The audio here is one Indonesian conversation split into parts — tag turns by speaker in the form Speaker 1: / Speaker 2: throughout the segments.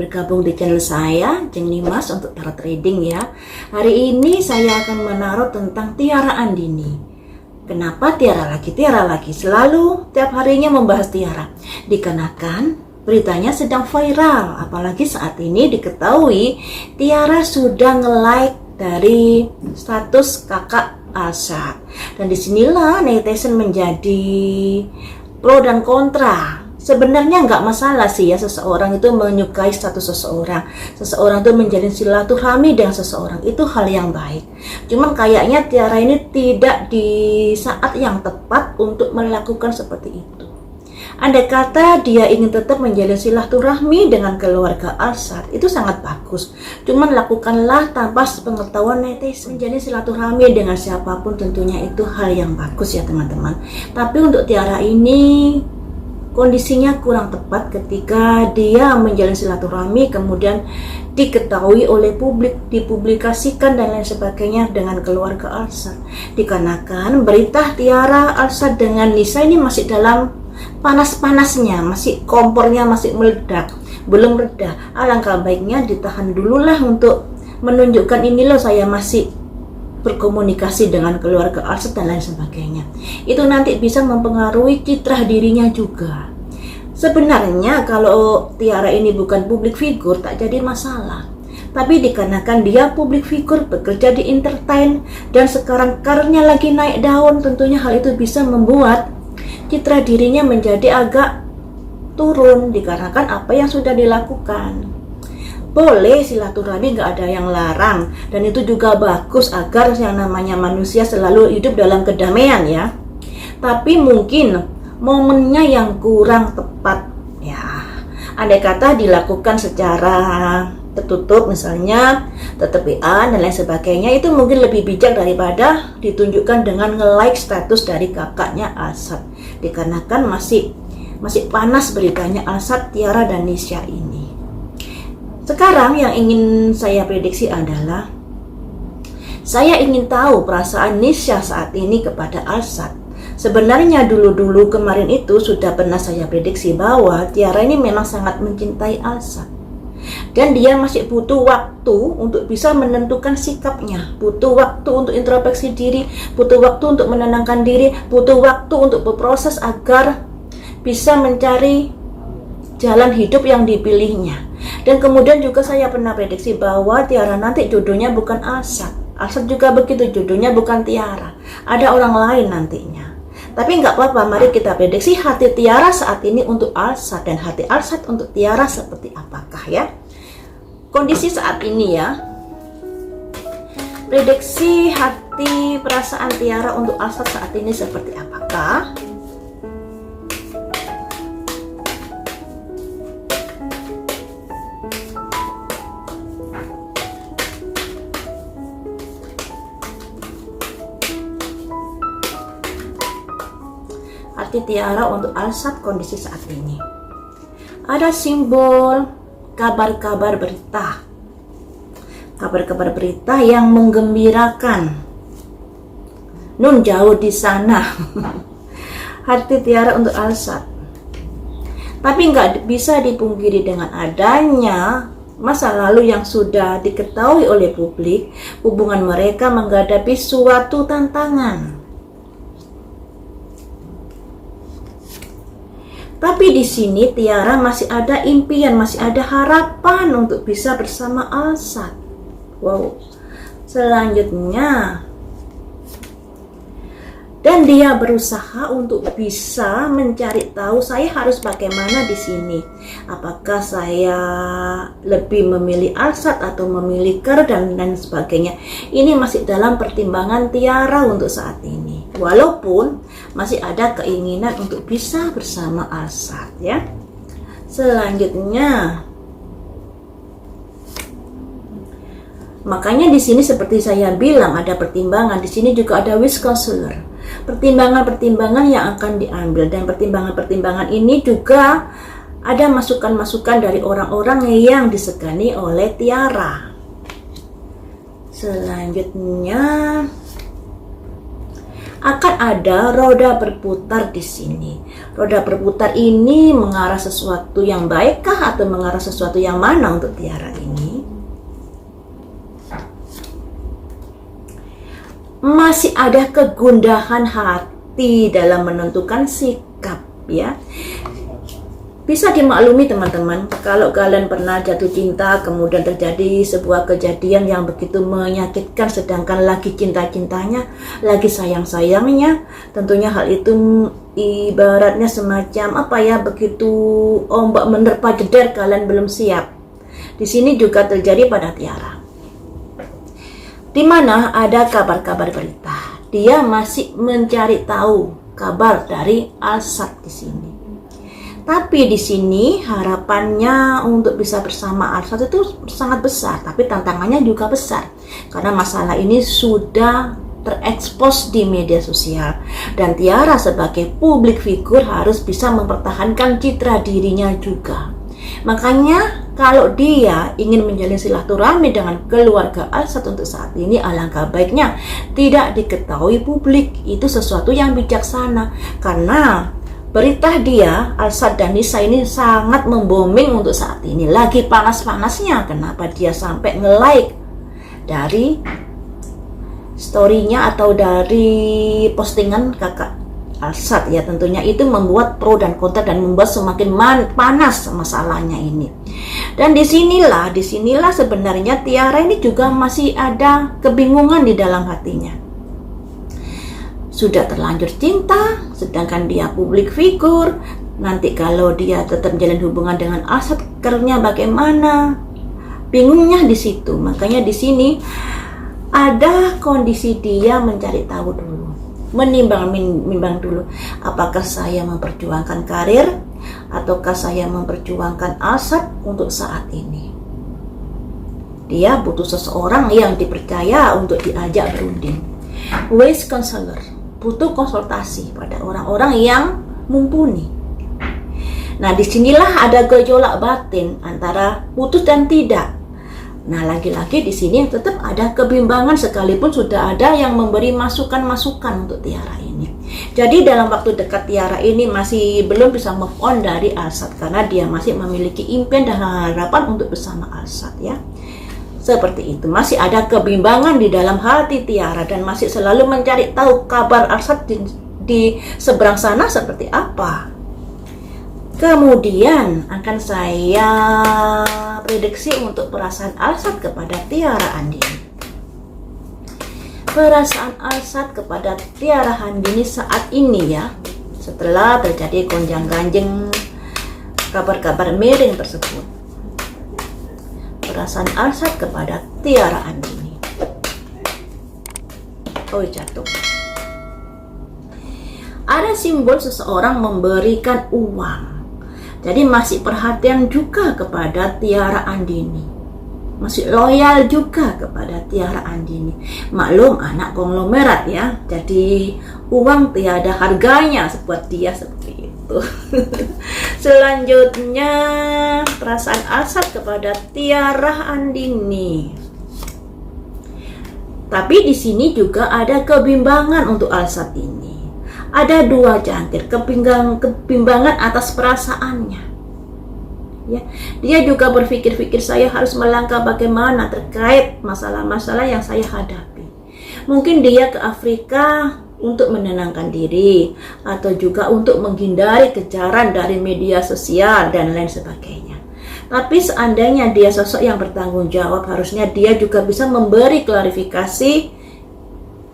Speaker 1: bergabung di channel saya, Jeng Limas untuk tarot trading ya. Hari ini saya akan menaruh tentang Tiara Andini. Kenapa Tiara lagi? Selalu tiap harinya membahas Tiara. Dikarenakan beritanya sedang viral, apalagi saat ini diketahui Tiara sudah nge-like dari status kakak Alsat. Dan disinilah netizen menjadi pro dan kontra. Sebenarnya nggak masalah sih ya seseorang itu menyukai status seseorang itu menjalin silaturahmi dengan seseorang, itu hal yang baik. Cuman kayaknya Tiara ini tidak di saat yang tepat untuk melakukan seperti itu. Andai kata dia ingin tetap menjalin silaturahmi dengan keluarga Alsat, itu sangat bagus. Cuman lakukanlah tanpa pengetahuan netizen. Menjalin silaturahmi dengan siapapun tentunya itu hal yang bagus ya teman-teman. Tapi untuk Tiara ini kondisinya kurang tepat ketika dia menjalin silaturahmi kemudian diketahui oleh publik, dipublikasikan dan lain sebagainya dengan keluarga Alsat. Dikarenakan berita Tiara Alsat dengan Nisa ini masih dalam panas-panasnya, masih kompornya masih meledak, belum reda. Alangkah baiknya ditahan dululah untuk menunjukkan ini loh saya masih berkomunikasi dengan keluarga Alsat dan lain sebagainya. Itu nanti bisa mempengaruhi citra dirinya juga. Sebenarnya kalau Tiara ini bukan public figure tak jadi masalah. Tapi dikarenakan dia public figure, bekerja di entertain dan sekarang karirnya lagi naik daun, tentunya hal itu bisa membuat citra dirinya menjadi agak turun dikarenakan apa yang sudah dilakukan. Boleh silaturahmi, nggak ada yang larang, dan itu juga bagus agar yang namanya manusia selalu hidup dalam kedamaian ya. Tapi mungkin momennya yang kurang tepat ya. Andai kata dilakukan secara tertutup, misalnya tetepian dan lain sebagainya, itu mungkin lebih bijak daripada ditunjukkan dengan nge-like status dari kakaknya Alsat. Dikarenakan masih panas beritanya Alsat, Tiara dan Nisha ini. Sekarang yang ingin saya prediksi adalah saya ingin tahu perasaan Nisha saat ini kepada Alsat. Sebenarnya dulu kemarin itu sudah pernah saya prediksi bahwa Tiara ini memang sangat mencintai Alsat. Dan dia masih butuh waktu untuk bisa menentukan sikapnya, butuh waktu untuk introspeksi diri, butuh waktu untuk menenangkan diri, butuh waktu untuk berproses agar bisa mencari jalan hidup yang dipilihnya. Dan kemudian juga saya pernah prediksi bahwa Tiara nanti jodohnya bukan Alsat. Alsat juga begitu, jodohnya bukan Tiara. Ada orang lain nantinya. Tapi nggak apa-apa, mari kita prediksi hati Tiara saat ini untuk Alsat dan hati Alsat untuk Tiara seperti apakah ya. Kondisi saat ini ya. Prediksi hati perasaan Tiara untuk Alsat saat ini seperti apakah? Hati Tiara untuk Alsat kondisi saat ini. Ada simbol kabar-kabar berita. Kabar-kabar berita yang menggembirakan. Nun jauh di sana. Hati Tiara untuk Alsat. Tapi nggak bisa dipungkiri dengan adanya masa lalu yang sudah diketahui oleh publik, hubungan mereka menghadapi suatu tantangan. Tapi di sini Tiara masih ada impian, masih ada harapan untuk bisa bersama Alsat. Wow. Selanjutnya, dan dia berusaha untuk bisa mencari tahu saya harus bagaimana di sini. Apakah saya lebih memilih Alsat atau memilih Ker dan sebagainya. Ini masih dalam pertimbangan Tiara untuk saat ini. Walaupun masih ada keinginan untuk bisa bersama Alsat ya. Selanjutnya, makanya di sini seperti saya bilang ada pertimbangan. Di sini juga ada wish counselor. Pertimbangan-pertimbangan yang akan diambil, dan pertimbangan-pertimbangan ini juga ada masukan-masukan dari orang-orang yang disegani oleh Tiara. Selanjutnya akan ada roda berputar di sini. Roda berputar ini mengarah sesuatu yang baikkah atau mengarah sesuatu yang mana untuk Tiara ini? Masih ada kegundahan hati dalam menentukan sikap ya. Bisa dimaklumi teman-teman, kalau kalian pernah jatuh cinta kemudian terjadi sebuah kejadian yang begitu menyakitkan, sedangkan lagi cinta-cintanya, lagi sayang-sayangnya, tentunya hal itu ibaratnya semacam begitu ombak menerpa jeder, kalian belum siap. Di sini juga terjadi pada Tiara, di mana ada kabar-kabar berita. Dia masih mencari tahu kabar dari Alsat di sini. Tapi di sini harapannya untuk bisa bersama Alsat itu sangat besar, tapi tantangannya juga besar karena masalah ini sudah terekspos di media sosial dan Tiara sebagai publik figur harus bisa mempertahankan citra dirinya juga. Makanya kalau dia ingin menjalin silaturahmi dengan keluarga Alsat untuk saat ini, alangkah baiknya tidak diketahui publik. Itu sesuatu yang bijaksana karena berita dia, Alsat dan Nisa ini sangat membooming untuk saat ini. Lagi panas-panasnya, kenapa dia sampai nge-like dari story-nya atau dari postingan kakak Alsat ya. Tentunya itu membuat pro dan kontra dan membuat semakin panas masalahnya ini. Dan disinilah sebenarnya Tiara ini juga masih ada kebingungan di dalam hatinya. Sudah terlanjur cinta, sedangkan dia publik figur. Nanti kalau dia tetap menjalin hubungan dengan Alsat, kernya bagaimana? Bingungnya di situ. Makanya di sini ada kondisi dia mencari tahu dulu, menimbang dulu. Apakah saya memperjuangkan karir, ataukah saya memperjuangkan Alsat untuk saat ini? Dia butuh seseorang yang dipercaya untuk diajak berunding. Wise counselor, butuh konsultasi pada orang-orang yang mumpuni. Nah, disinilah ada gejolak batin antara putus dan tidak. Nah, lagi-lagi di sini tetap ada kebimbangan sekalipun sudah ada yang memberi masukan-masukan untuk Tiara ini. Jadi dalam waktu dekat Tiara ini masih belum bisa move on dari Alsat karena dia masih memiliki impian dan harapan untuk bersama Alsat ya. Seperti itu, masih ada kebimbangan di dalam hati Tiara dan masih selalu mencari tahu kabar Alsat di seberang sana seperti apa. Kemudian akan saya prediksi untuk perasaan Alsat kepada Tiara Andini. Perasaan Alsat kepada Tiara Andini saat ini ya, setelah terjadi gonjang-ganjing kabar-kabar miring tersebut. Perasaan Alsat kepada Tiara Andini. Oh, jatuh. Ada simbol seseorang memberikan uang. Jadi masih perhatian juga kepada Tiara Andini. Masih loyal juga kepada Tiara Andini. Maklum anak konglomerat ya. Jadi uang tiada harganya buat dia seperti itu. Selanjutnya perasaan Alsat kepada Tiara Andini. Tapi di sini juga ada kebimbangan untuk Alsat ini. Ada dua jangkir kebimbangan atas perasaannya. Ya, dia juga berpikir-pikir saya harus melangkah bagaimana terkait masalah-masalah yang saya hadapi. Mungkin dia ke Afrika untuk menenangkan diri atau juga untuk menghindari kejaran dari media sosial dan lain sebagainya. Tapi seandainya dia sosok yang bertanggung jawab, harusnya dia juga bisa memberi klarifikasi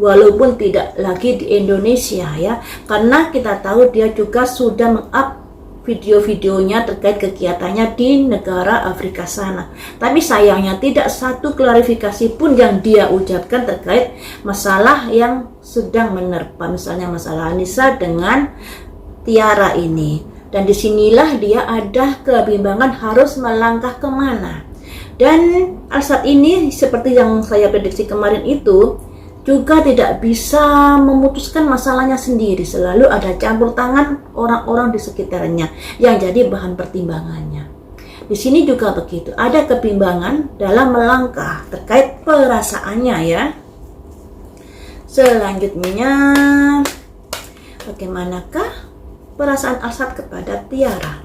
Speaker 1: walaupun tidak lagi di Indonesia ya, karena kita tahu dia juga sudah meng-up video-videonya terkait kegiatannya di negara Afrika sana. Tapi sayangnya tidak satu klarifikasi pun yang dia ucapkan terkait masalah yang sedang menerpa, misalnya masalah Nisa dengan Tiara ini. Dan disinilah dia ada kebimbangan harus melangkah kemana. Dan Alsat ini seperti yang saya prediksi kemarin itu juga tidak bisa memutuskan masalahnya sendiri. Selalu ada campur tangan orang-orang di sekitarnya yang jadi bahan pertimbangannya. Di sini juga begitu, ada kebimbangan dalam melangkah terkait perasaannya ya. Selanjutnya, bagaimanakah perasaan Alsat kepada Tiara?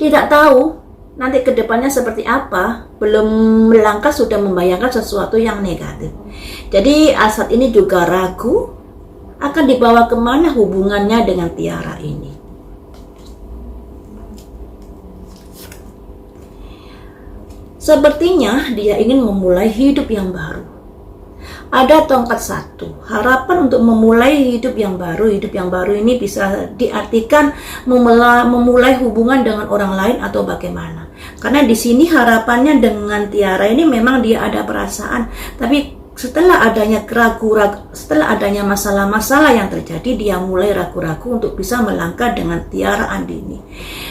Speaker 1: Tidak tahu nanti kedepannya seperti apa, belum melangkah sudah membayangkan sesuatu yang negatif. Jadi Alsat ini juga ragu akan dibawa kemana hubungannya dengan Tiara ini. Sepertinya dia ingin memulai hidup yang baru. Ada tongkat satu, harapan untuk memulai hidup yang baru. Hidup yang baru ini bisa diartikan memulai hubungan dengan orang lain atau bagaimana. Karena di sini harapannya dengan Tiara ini memang dia ada perasaan, tapi setelah adanya setelah adanya masalah-masalah yang terjadi, dia mulai ragu-ragu untuk bisa melangkah dengan Tiara Andini.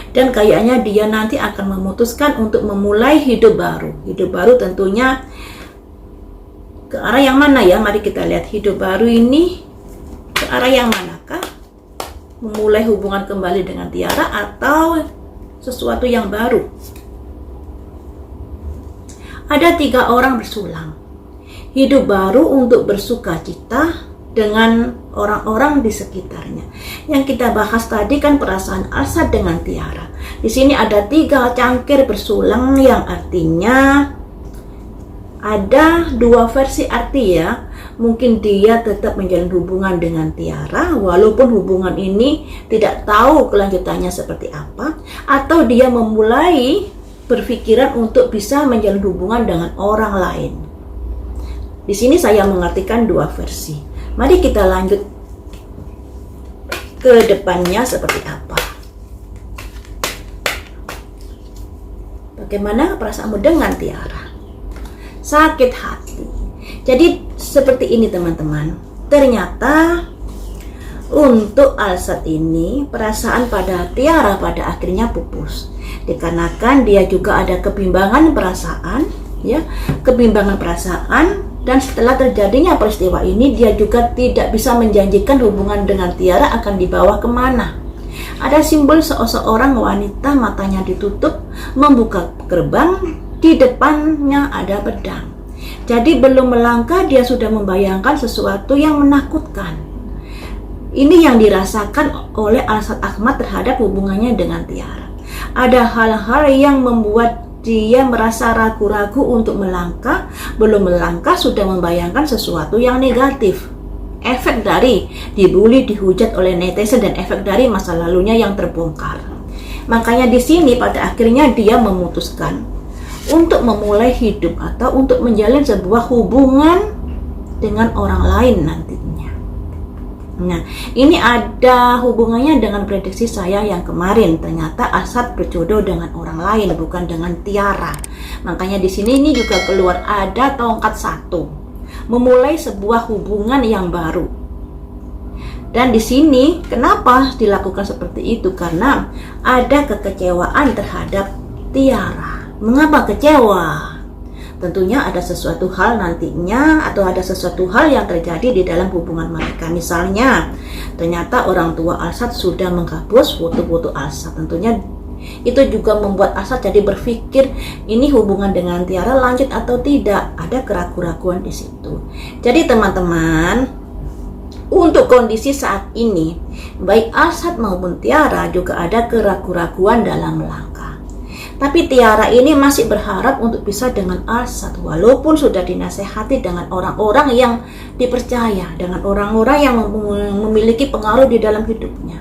Speaker 1: Dan kayaknya dia nanti akan memutuskan untuk memulai hidup baru. Hidup baru tentunya ke arah yang mana ya? Mari kita lihat hidup baru ini ke arah yang manakah? Memulai hubungan kembali dengan Tiara atau sesuatu yang baru? Ada 3 orang bersulang. Hidup baru untuk bersuka cita dengan orang-orang di sekitarnya. Yang kita bahas tadi kan perasaan Alsat dengan Tiara. Di sini ada 3 cangkir bersulang yang artinya ada 2 versi arti ya. Mungkin dia tetap menjalin hubungan dengan Tiara walaupun hubungan ini tidak tahu kelanjutannya seperti apa, atau dia memulai berpikiran untuk bisa menjalin hubungan dengan orang lain. Di sini saya mengartikan 2 versi. Mari kita lanjut ke depannya seperti apa. Bagaimana perasaanmu dengan Tiara? Sakit hati. Jadi seperti ini teman-teman. Ternyata untuk Alsat ini perasaan pada Tiara pada akhirnya pupus. Dikarenakan dia juga ada kebimbangan perasaan, ya, kebimbangan perasaan. Dan setelah terjadinya peristiwa ini, dia juga tidak bisa menjanjikan hubungan dengan Tiara akan dibawa kemana. Ada simbol seorang wanita matanya ditutup, membuka gerbang, di depannya ada pedang. Jadi belum melangkah dia sudah membayangkan sesuatu yang menakutkan. Ini yang dirasakan oleh Alsat Ahmad terhadap hubungannya dengan Tiara. Ada hal-hal yang membuat dia merasa ragu-ragu untuk melangkah, belum melangkah sudah membayangkan sesuatu yang negatif. Efek dari dibully, dihujat oleh netizen, dan efek dari masa lalunya yang terbongkar. Makanya di sini pada akhirnya dia memutuskan untuk memulai hidup atau untuk menjalin sebuah hubungan dengan orang lain nantinya. Nah, ini ada hubungannya dengan prediksi saya yang kemarin. Ternyata Alsat berjodoh dengan orang lain, bukan dengan Tiara. Makanya di sini ini juga keluar ada tongkat 1, memulai sebuah hubungan yang baru. Dan di sini kenapa dilakukan seperti itu? Karena ada kekecewaan terhadap Tiara. Mengapa kecewa? Tentunya ada sesuatu hal nantinya atau ada sesuatu hal yang terjadi di dalam hubungan mereka. Misalnya, ternyata orang tua Alsat sudah menghapus foto-foto Alsat. Tentunya itu juga membuat Alsat jadi berpikir ini hubungan dengan Tiara lanjut atau tidak. Ada keraguan-keraguan di situ. Jadi teman-teman, untuk kondisi saat ini, baik Alsat maupun Tiara juga ada keraguan-keraguan dalam melangkah. Tapi Tiara ini masih berharap untuk bisa dengan Alsat, walaupun sudah dinasehati dengan orang-orang yang dipercaya, dengan orang-orang yang memiliki pengaruh di dalam hidupnya.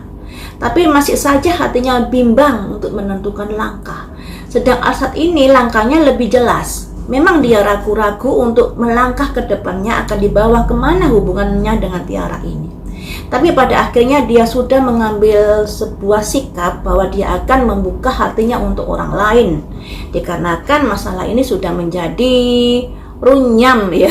Speaker 1: Tapi masih saja hatinya bimbang untuk menentukan langkah. Sedang Alsat ini langkahnya lebih jelas. Memang dia ragu-ragu untuk melangkah ke depannya akan dibawa kemana hubungannya dengan Tiara ini. Tapi pada akhirnya dia sudah mengambil sebuah sikap bahwa dia akan membuka hatinya untuk orang lain. Dikarenakan masalah ini sudah menjadi runyam ya,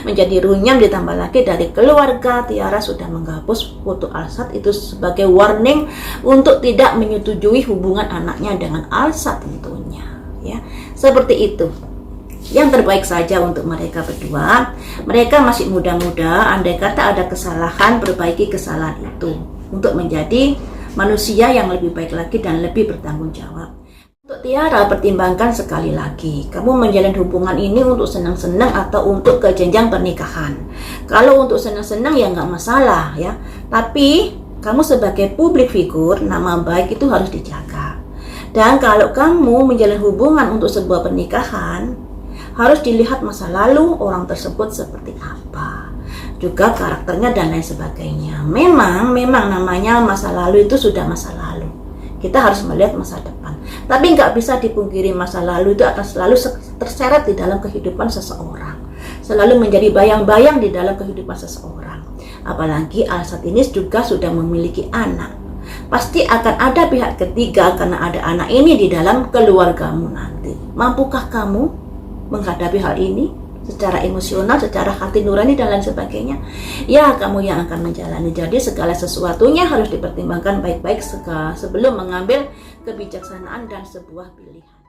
Speaker 1: menjadi runyam, ditambah lagi dari keluarga Tiara sudah menghapus foto Alsat itu sebagai warning untuk tidak menyetujui hubungan anaknya dengan Alsat tentunya ya. Seperti itu. Yang terbaik saja untuk mereka berdua. Mereka masih muda-muda, andai kata ada kesalahan, perbaiki kesalahan itu untuk menjadi manusia yang lebih baik lagi dan lebih bertanggung jawab. Untuk Tiara, pertimbangkan sekali lagi, kamu menjalin hubungan ini untuk senang-senang atau untuk ke jenjang pernikahan. Kalau untuk senang-senang ya nggak masalah ya, tapi kamu sebagai publik figur, nama baik itu harus dijaga. Dan kalau kamu menjalin hubungan untuk sebuah pernikahan, harus dilihat masa lalu orang tersebut seperti apa, juga karakternya dan lain sebagainya. Memang namanya masa lalu itu sudah masa lalu. Kita harus melihat masa depan. Tapi nggak bisa dipungkiri masa lalu itu akan selalu terseret di dalam kehidupan seseorang. Selalu menjadi bayang-bayang di dalam kehidupan seseorang. Apalagi saat ini juga sudah memiliki anak. Pasti akan ada pihak ketiga karena ada anak ini di dalam keluargamu nanti. Mampukah kamu menghadapi hal ini? Secara emosional, secara hati nurani dan lain sebagainya, ya kamu yang akan menjalani. Jadi segala sesuatunya harus dipertimbangkan baik-baik sebelum mengambil kebijaksanaan dan sebuah pilihan.